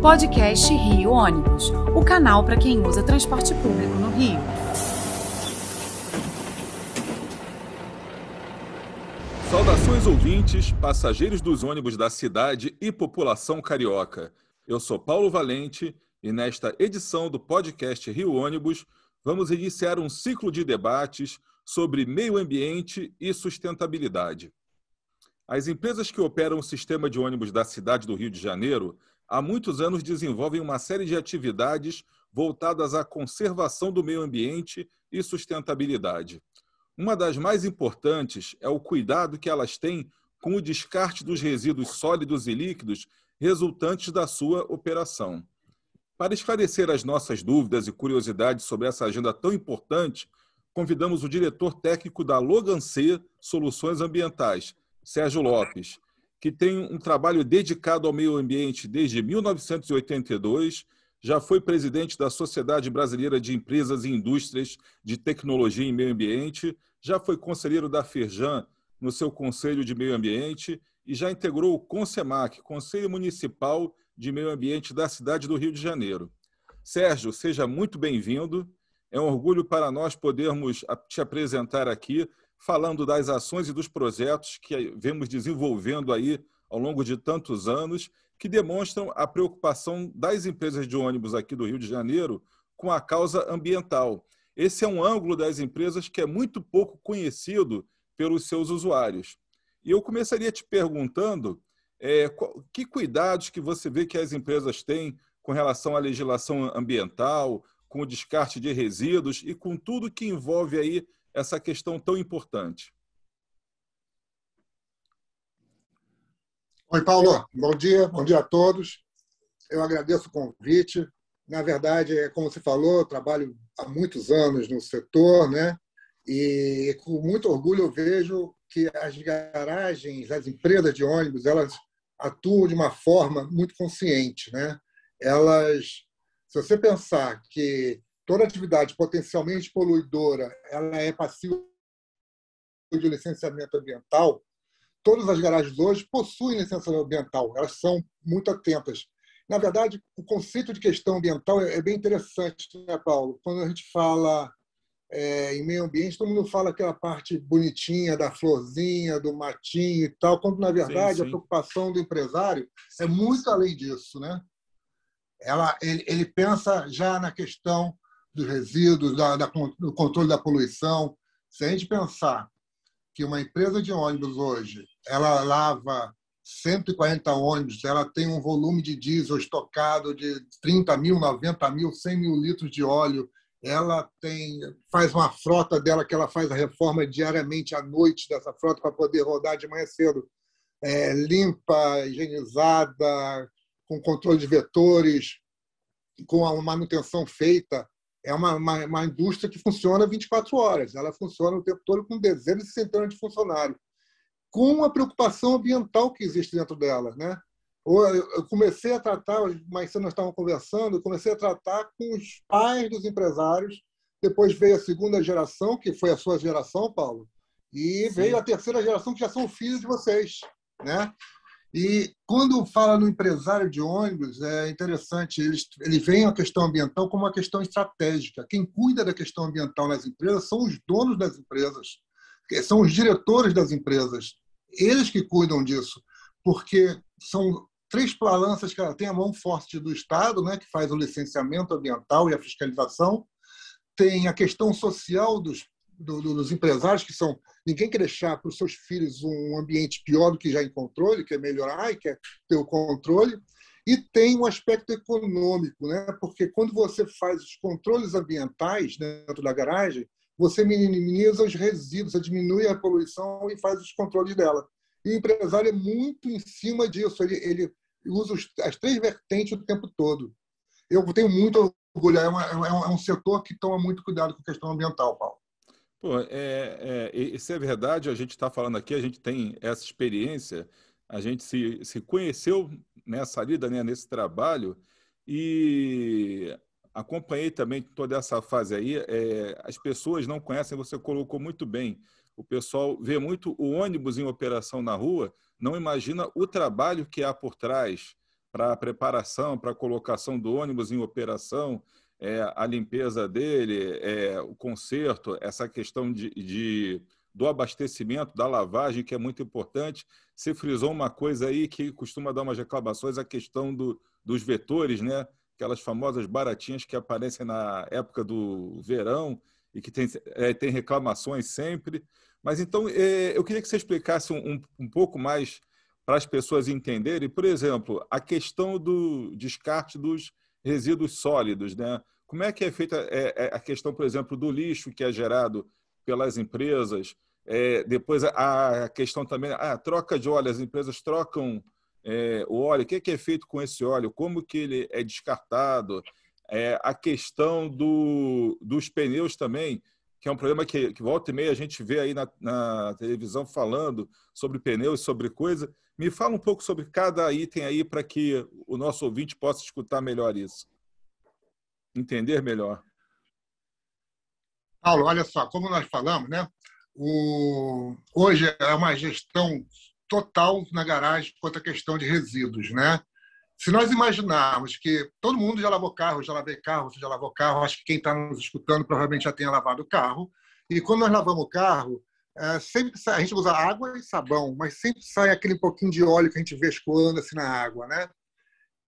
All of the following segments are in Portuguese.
Podcast Rio Ônibus, o canal para quem usa transporte público no Rio. Saudações ouvintes, passageiros dos ônibus da cidade e população carioca. Eu sou Paulo Valente e nesta edição do podcast Rio Ônibus vamos iniciar um ciclo de debates sobre meio ambiente e sustentabilidade. As empresas que operam o sistema de ônibus da cidade do Rio de Janeiro há muitos anos desenvolvem uma série de atividades voltadas à conservação do meio ambiente e sustentabilidade. Uma das mais importantes é o cuidado que elas têm com o descarte dos resíduos sólidos e líquidos resultantes da sua operação. Para esclarecer as nossas dúvidas e curiosidades sobre essa agenda tão importante, convidamos o diretor técnico da Logan C Soluções Ambientais, Sérgio Lopes, que tem um trabalho dedicado ao meio ambiente desde 1982, já foi presidente da Sociedade Brasileira de Empresas e Indústrias de Tecnologia e Meio Ambiente, já foi conselheiro da Firjan no seu Conselho de Meio Ambiente e já integrou o CONSEMAC, Conselho Municipal de Meio Ambiente da cidade do Rio de Janeiro. Sérgio, seja muito bem-vindo. É um orgulho para nós podermos te apresentar aqui, falando das ações e dos projetos que vemos desenvolvendo aí ao longo de tantos anos, que demonstram a preocupação das empresas de ônibus aqui do Rio de Janeiro com a causa ambiental. Esse é um ângulo das empresas que é muito pouco conhecido pelos seus usuários. E eu começaria te perguntando que cuidados que você vê que as empresas têm com relação à legislação ambiental, com o descarte de resíduos e com tudo que envolve aí essa questão tão importante. Oi, Paulo. Bom dia a todos. Eu agradeço o convite. Na verdade, como você falou, eu trabalho há muitos anos no setor, né? E com muito orgulho eu vejo que as garagens, as empresas de ônibus, elas atuam de uma forma muito consciente, né? Se você pensar que toda atividade potencialmente poluidora ela é passível de licenciamento ambiental, todas as garagens hoje possuem licenciamento ambiental, elas são muito atentas. Na verdade, o conceito de questão ambiental é bem interessante, né, Paulo? Quando a gente fala em meio ambiente, todo mundo fala aquela parte bonitinha da florzinha, do matinho e tal, quando, na verdade, sim. A preocupação do empresário é muito além disso, né? Ele pensa já na questão dos resíduos, do controle da poluição. Se a gente pensar que uma empresa de ônibus hoje, ela lava 140 ônibus, ela tem um volume de diesel estocado de 30 mil, 90 mil, 100 mil litros de óleo, ela faz uma frota dela que ela faz a reforma diariamente à noite dessa frota para poder rodar de manhã cedo, limpa, higienizada, com controle de vetores, com a manutenção feita. É uma indústria que funciona 24 horas. Ela funciona o tempo todo com dezenas e centenas de funcionários, com a preocupação ambiental que existe dentro dela, né? Eu comecei a tratar, mais cedo nós estávamos conversando, eu comecei a tratar com os pais dos empresários, depois veio a segunda geração, que foi a sua geração, Paulo, e veio a terceira geração, que já são filhos de vocês, né? E quando fala no empresário de ônibus, é interessante, ele vem a questão ambiental como uma questão estratégica. Quem cuida da questão ambiental nas empresas são os donos das empresas, são os diretores das empresas. Eles que cuidam disso, porque são 3 balanças que ela tem: a mão forte do Estado, né, que faz o licenciamento ambiental e a fiscalização, tem a questão social dos empresários, que são... Ninguém quer deixar para os seus filhos um ambiente pior do que já encontrou, ele quer melhorar e quer ter o controle. E tem um aspecto econômico, né? Porque quando você faz os controles ambientais dentro da garagem, você minimiza os resíduos, você diminui a poluição e faz os controles dela. E o empresário é muito em cima disso, ele usa as 3 vertentes o tempo todo. Eu tenho muito orgulho, é um setor que toma muito cuidado com a questão ambiental, Paulo. Pô, isso é verdade, a gente está falando aqui, a gente tem essa experiência, a gente se conheceu nessa lida, né, nesse trabalho, e acompanhei também toda essa fase aí. As pessoas não conhecem, você colocou muito bem, o pessoal vê muito o ônibus em operação na rua, não imagina o trabalho que há por trás, para a preparação, para a colocação do ônibus em operação, a limpeza dele, o conserto, essa questão do abastecimento, da lavagem, que é muito importante. Você frisou uma coisa aí que costuma dar umas reclamações, a questão dos vetores, né? Aquelas famosas baratinhas que aparecem na época do verão e que tem reclamações sempre. Mas então, eu queria que você explicasse um pouco mais para as pessoas entenderem, por exemplo, a questão do descarte dos resíduos sólidos, né? Como é que é feita a questão, por exemplo, do lixo que é gerado pelas empresas? Depois a questão também, a troca de óleo, as empresas trocam o óleo, o que é feito com esse óleo, como que ele é descartado, a questão dos pneus também, que é um problema que volta e meia a gente vê aí na televisão falando sobre pneus, sobre coisa. Me fala um pouco sobre cada item aí para que o nosso ouvinte possa escutar melhor isso, entender melhor. Paulo, olha só, como nós falamos, né? Hoje é uma gestão total na garagem quanto à questão de resíduos, né? Se nós imaginarmos que todo mundo já lavou carro, já lavei carro, você já lavou carro, acho que quem está nos escutando provavelmente já tenha lavado o carro. E quando nós lavamos o carro, sempre a gente usa água e sabão, mas sempre sai aquele pouquinho de óleo que a gente vê escoando assim na água, né?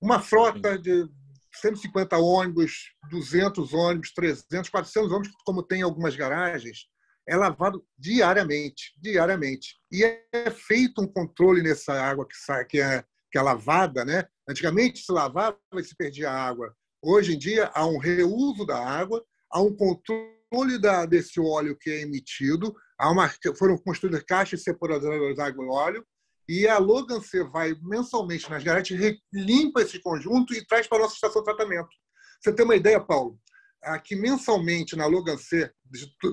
Uma frota de 150 ônibus, 200 ônibus, 300, 400 ônibus, como tem em algumas garagens, é lavado diariamente. E é feito um controle nessa água que sai, que é lavada, né? Antigamente se lavava e se perdia água. Hoje em dia há um reuso da água, há um controle desse óleo que é emitido, foram construídas caixas separadoras de água e óleo, e a Logan C vai mensalmente nas garagens, limpa esse conjunto e traz para a nossa estação de tratamento. Você tem uma ideia, Paulo? Aqui mensalmente na Logan C,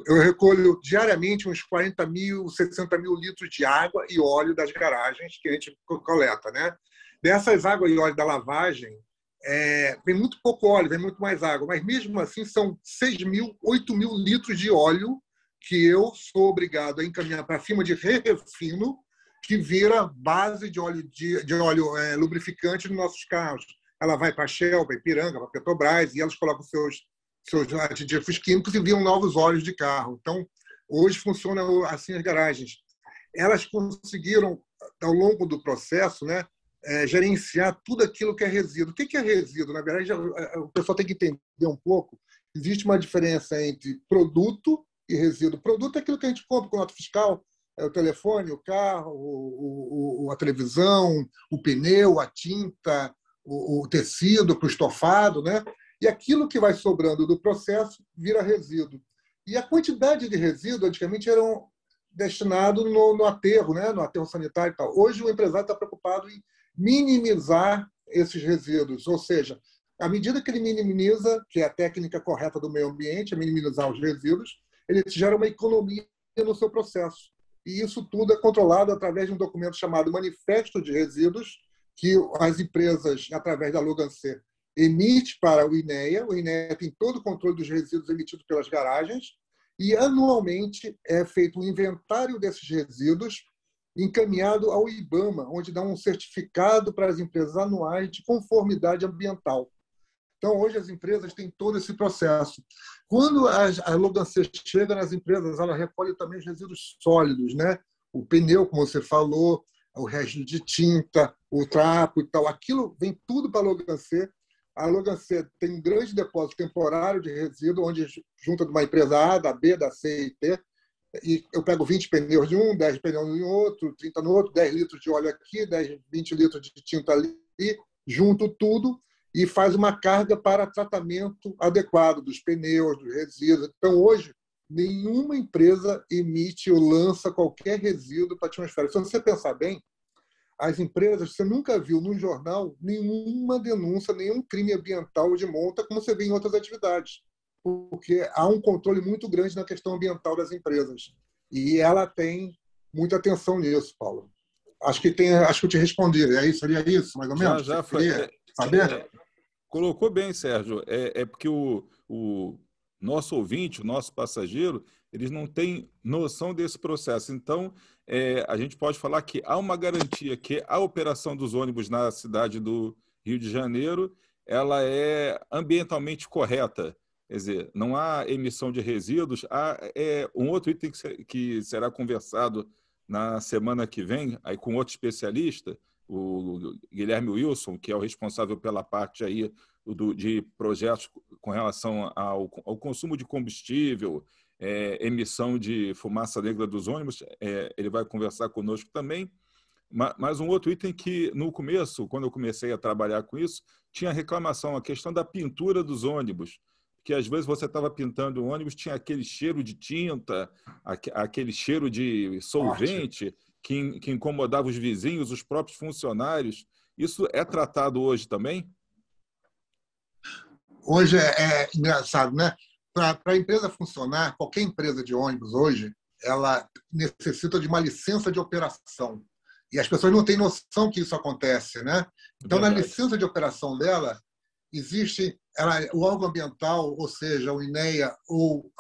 eu recolho diariamente uns 40 mil, 60 mil litros de água e óleo das garagens que a gente coleta, né? Dessas águas e óleo da lavagem, vem muito pouco óleo, vem muito mais água, mas mesmo assim são 6 mil, 8 mil litros de óleo que eu sou obrigado a encaminhar para a firma de refino, que vira base de óleo, lubrificante nos nossos carros. Ela vai para a Shell, para a Ipiranga, para a Petrobras, e elas colocam seus aditivos químicos e viram novos óleos de carro. Então, hoje funciona assim as garagens. Elas conseguiram, ao longo do processo, né, gerenciar tudo aquilo que é resíduo. O que é resíduo? Na verdade, o pessoal tem que entender um pouco. Existe uma diferença entre produto e resíduo. Produto é aquilo que a gente compra com nota fiscal, o telefone, o carro, a televisão, o pneu, a tinta, o tecido para o estofado, né? E aquilo que vai sobrando do processo vira resíduo. E a quantidade de resíduo, antigamente, eram destinados no aterro, né? No aterro sanitário e tal. Hoje, o empresário está preocupado em minimizar esses resíduos, ou seja, à medida que ele minimiza, que é a técnica correta do meio ambiente, é minimizar os resíduos, ele gera uma economia no seu processo. E isso tudo é controlado através de um documento chamado Manifesto de Resíduos, que as empresas, através da Logan C, emite para o INEA. O INEA tem todo o controle dos resíduos emitidos pelas garagens e, anualmente, é feito um inventário desses resíduos encaminhado ao IBAMA, onde dá um certificado para as empresas anuais de conformidade ambiental. Então, hoje as empresas têm todo esse processo. Quando a Logan C chega nas empresas, ela recolhe também os resíduos sólidos, né? O pneu, como você falou, o resto de tinta, o trapo e tal. Aquilo vem tudo para a Logan C. A Logan C tem um grande depósito temporário de resíduo, onde junta de uma empresa A, da B, da C e D, e eu pego 20 pneus de um, 10 pneus em outro, 30 no outro, 10 litros de óleo aqui, 10, 20 litros de tinta ali, junto tudo e faz uma carga para tratamento adequado dos pneus, dos resíduos. Então, hoje, nenhuma empresa emite ou lança qualquer resíduo para a atmosfera. Se você pensar bem, as empresas, você nunca viu no jornal nenhuma denúncia, nenhum crime ambiental de monta, como você vê em outras atividades, porque há um controle muito grande na questão ambiental das empresas. E ela tem muita atenção nisso, Paulo. Acho que eu te respondi. Seria isso, mais ou menos? Já foi. Saber? Colocou bem, Sérgio. Porque o nosso ouvinte, o nosso passageiro, eles não têm noção desse processo. Então, a gente pode falar que há uma garantia que a operação dos ônibus na cidade do Rio de Janeiro, ela é ambientalmente correta. Quer dizer, não há emissão de resíduos. Há um outro item que será conversado na semana que vem, aí com outro especialista, o Guilherme Wilson, que é o responsável pela parte aí de projetos com relação ao consumo de combustível, emissão de fumaça negra dos ônibus, ele vai conversar conosco também. Mas um outro item que, no começo, quando eu comecei a trabalhar com isso, tinha reclamação, a questão da pintura dos ônibus, que às vezes você estava pintando o ônibus, tinha aquele cheiro de tinta, aquele cheiro de solvente que incomodava os vizinhos, os próprios funcionários. Isso é tratado hoje também? Hoje é engraçado, né? Para a empresa funcionar, qualquer empresa de ônibus hoje, ela necessita de uma licença de operação. E as pessoas não têm noção que isso acontece, né? Então, na licença de operação dela, existe o órgão ambiental, ou seja, o INEA ou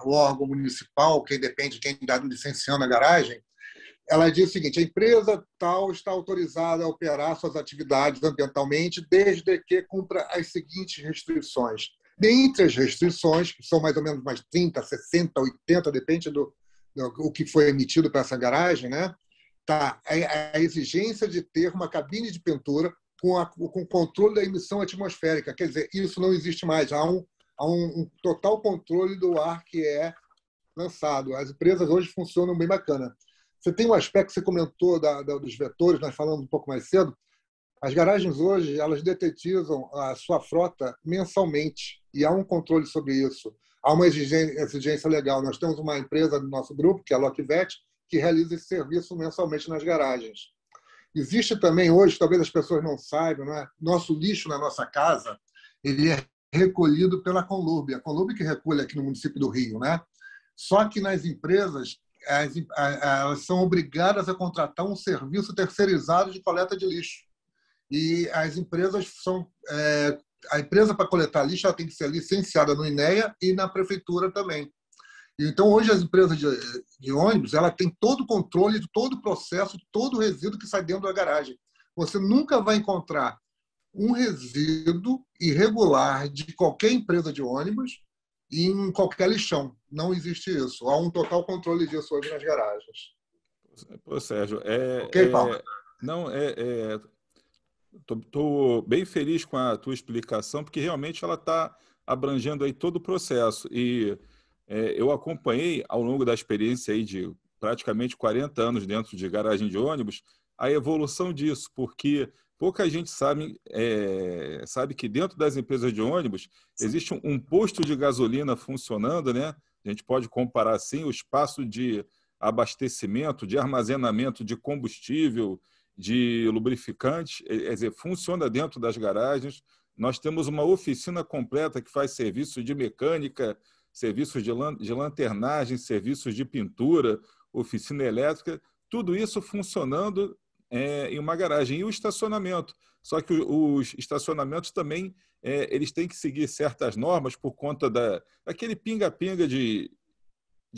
o órgão municipal, que depende de quem está licenciando a garagem, ela diz o seguinte: a empresa tal está autorizada a operar suas atividades ambientalmente desde que cumpra as seguintes restrições. Dentre as restrições, que são mais ou menos mais 30, 60, 80, depende do que foi emitido para essa garagem, né? Tá a exigência de ter uma cabine de pintura com controle da emissão atmosférica. Quer dizer, isso não existe mais. Há um total controle do ar que é lançado. As empresas hoje funcionam bem bacana. Você tem um aspecto que você comentou dos vetores, nós falamos um pouco mais cedo. As garagens hoje, elas detetizam a sua frota mensalmente e há um controle sobre isso. Há uma exigência legal. Nós temos uma empresa do nosso grupo, que é a Lockvet, que realiza esse serviço mensalmente nas garagens. Existe também hoje, talvez as pessoas não saibam, né? Nosso lixo na nossa casa, ele é recolhido pela Conlurb. A Conlurb que recolhe aqui no município do Rio, né? Só que nas empresas, elas são obrigadas a contratar um serviço terceirizado de coleta de lixo. E as empresas são... a empresa para coletar lixo ela tem que ser licenciada no INEA e na prefeitura também. Então, hoje, as empresas de ônibus ela tem todo o controle de todo o processo, de todo o resíduo que sai dentro da garagem. Você nunca vai encontrar um resíduo irregular de qualquer empresa de ônibus em qualquer lixão. Não existe isso. Há um total controle disso hoje nas garagens. Pô, Sérgio, Ok, Paulo? Não, estou bem feliz com a tua explicação, porque realmente ela está abrangendo aí todo o processo. E eu acompanhei, ao longo da experiência aí de praticamente 40 anos dentro de garagem de ônibus, a evolução disso, porque pouca gente sabe que dentro das empresas de ônibus existe um posto de gasolina funcionando, né? A gente pode comparar assim o espaço de abastecimento, de armazenamento de combustível, de lubrificante, quer dizer, funciona dentro das garagens. Nós temos uma oficina completa que faz serviços de mecânica, serviços de lanternagem, serviços de pintura, oficina elétrica, tudo isso funcionando em uma garagem. E o estacionamento. Só que os estacionamentos também eles têm que seguir certas normas por conta daquele pinga-pinga de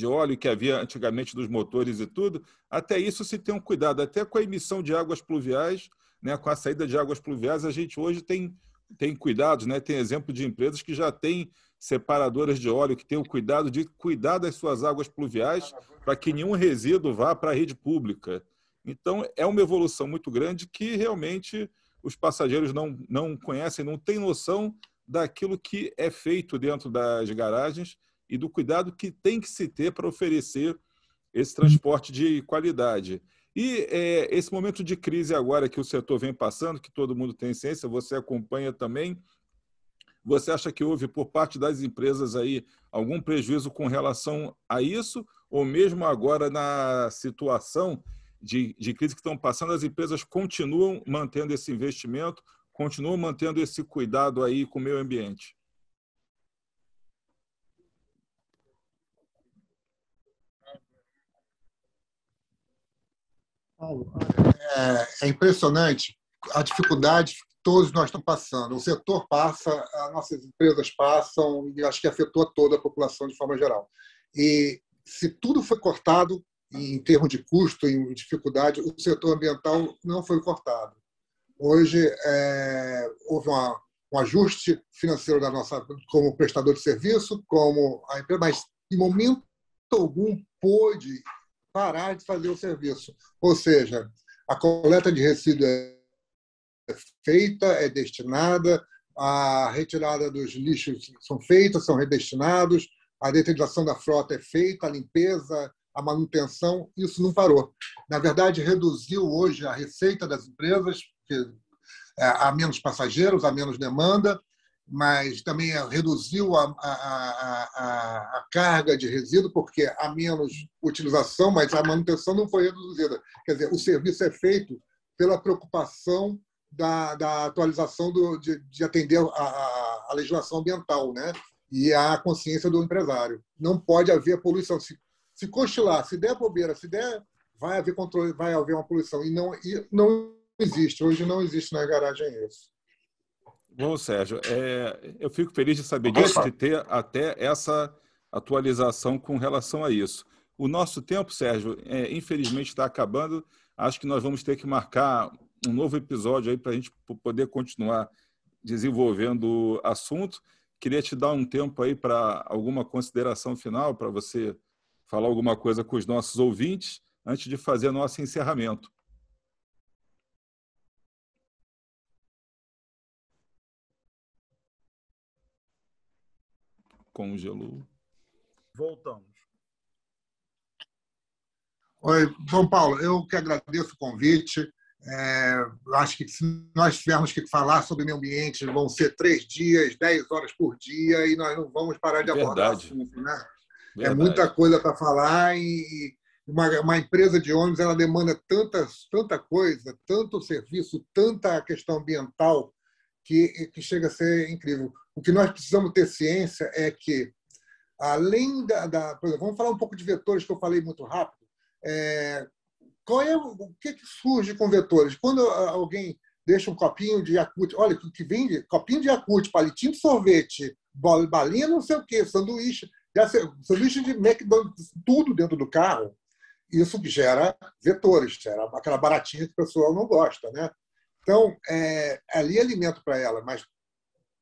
óleo que havia antigamente dos motores e tudo. Até isso se tem um cuidado, até com a emissão de águas pluviais, né, com a saída de águas pluviais, a gente hoje tem cuidados, né? Tem exemplo de empresas que já têm separadoras de óleo, que têm o cuidado de cuidar das suas águas pluviais para que nenhum resíduo vá para a rede pública. Então, é uma evolução muito grande que realmente os passageiros não conhecem, não têm noção daquilo que é feito dentro das garagens e do cuidado que tem que se ter para oferecer esse transporte de qualidade. E esse momento de crise agora que o setor vem passando, que todo mundo tem ciência, você acompanha também, você acha que houve por parte das empresas aí algum prejuízo com relação a isso? Ou mesmo agora na situação de crise que estão passando, as empresas continuam mantendo esse investimento, continuam mantendo esse cuidado aí com o meio ambiente? É impressionante a dificuldade que todos nós estamos passando. O setor passa, as nossas empresas passam, e acho que afetou toda a população de forma geral. E se tudo foi cortado, em termos de custo, em dificuldade, o setor ambiental não foi cortado. Hoje, houve um ajuste financeiro da nossa, como prestador de serviço, como a empresa, mas em momento algum pôde parar de fazer o serviço. Ou seja, a coleta de resíduos é feita, é destinada, a retirada dos lixos são feitas, são redestinados, a detetização da frota é feita, a limpeza, a manutenção, isso não parou. Na verdade, reduziu hoje a receita das empresas, porque há menos passageiros, há menos demanda, mas também reduziu a carga de resíduo, porque há menos utilização, mas a manutenção não foi reduzida. Quer dizer, o serviço é feito pela preocupação da atualização de atender a legislação ambiental, né? E a consciência do empresário. Não pode haver poluição. Se cochilar, se der bobeira, se der, vai haver controle, vai haver uma poluição. E não existe. Hoje não existe na garagem isso. Bom, Sérgio, eu fico feliz de saber disso, de ter até essa atualização com relação a isso. O nosso tempo, Sérgio, infelizmente está acabando. Acho que nós vamos ter que marcar um novo episódio aí para a gente poder continuar desenvolvendo o assunto. Queria te dar um tempo aí para alguma consideração final, para você falar alguma coisa com os nossos ouvintes, antes de fazer nosso encerramento. Congelou. Voltamos. Oi, João Paulo, eu que agradeço o convite. Acho que se nós tivermos que falar sobre meio ambiente, vão ser 3 dias, 10 horas por dia, e nós não vamos parar de abordar o assunto, né? É muita coisa para falar, e uma empresa de ônibus ela demanda tanta coisa, tanto serviço, tanta questão ambiental, que chega a ser incrível. O que nós precisamos ter ciência é que, além por exemplo, vamos falar um pouco de vetores, que eu falei muito rápido. O que surge com vetores? Quando alguém deixa um copinho de Yakult, olha, o que vende copinho de Yakult, palitinho de sorvete, balinha, não sei o quê, sanduíche de McDonald's, tudo dentro do carro, isso gera vetores, gera aquela baratinha que o pessoal não gosta, né? Então, ali é alimento para ela, mas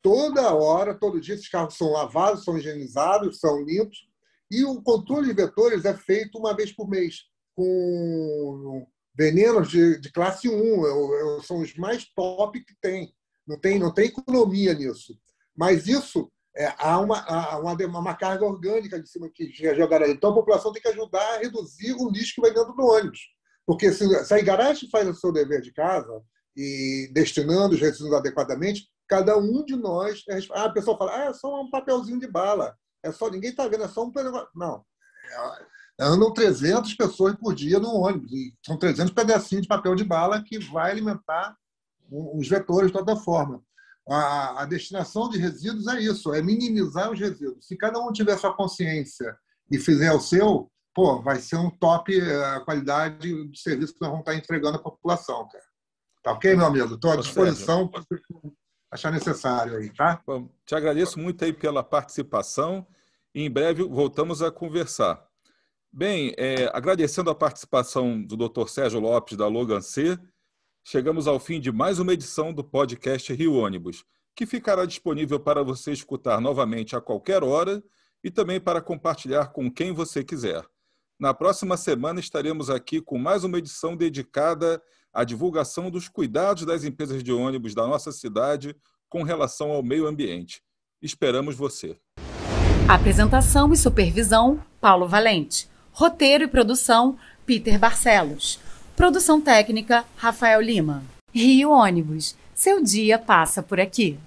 toda hora, todo dia, esses carros são lavados, são higienizados, são limpos, e o controle de vetores é feito uma vez por mês, com venenos de classe 1, são os mais top que tem. Não tem economia nisso. Mas isso, há uma carga orgânica de cima que é jogada ali. Então, a população tem que ajudar a reduzir o lixo que vai dentro do ônibus. Porque se a garagem faz o seu dever de casa, e destinando os resíduos adequadamente, cada um de nós... a pessoa fala, é só um papelzinho de bala. Ninguém está vendo, é só um... Não. Andam 300 pessoas por dia no ônibus. E são 300 pedacinhos de papel de bala que vai alimentar os vetores de toda forma. A destinação de resíduos é isso, é minimizar os resíduos. Se cada um tiver sua consciência e fizer o seu, vai ser um top a qualidade de serviço que nós vamos estar entregando à população, cara. Tá ok, meu amigo? Estou à disposição para achar necessário aí, tá? Bom, te agradeço muito aí pela participação e em breve voltamos a conversar. Bem, agradecendo a participação do Dr. Sérgio Lopes da Logan C, chegamos ao fim de mais uma edição do podcast Rio Ônibus, que ficará disponível para você escutar novamente a qualquer hora e também para compartilhar com quem você quiser. Na próxima semana estaremos aqui com mais uma edição dedicada à divulgação dos cuidados das empresas de ônibus da nossa cidade com relação ao meio ambiente. Esperamos você. Apresentação e supervisão, Paulo Valente. Roteiro e produção, Peter Barcelos. Produção técnica, Rafael Lima. Rio Ônibus. Seu dia passa por aqui.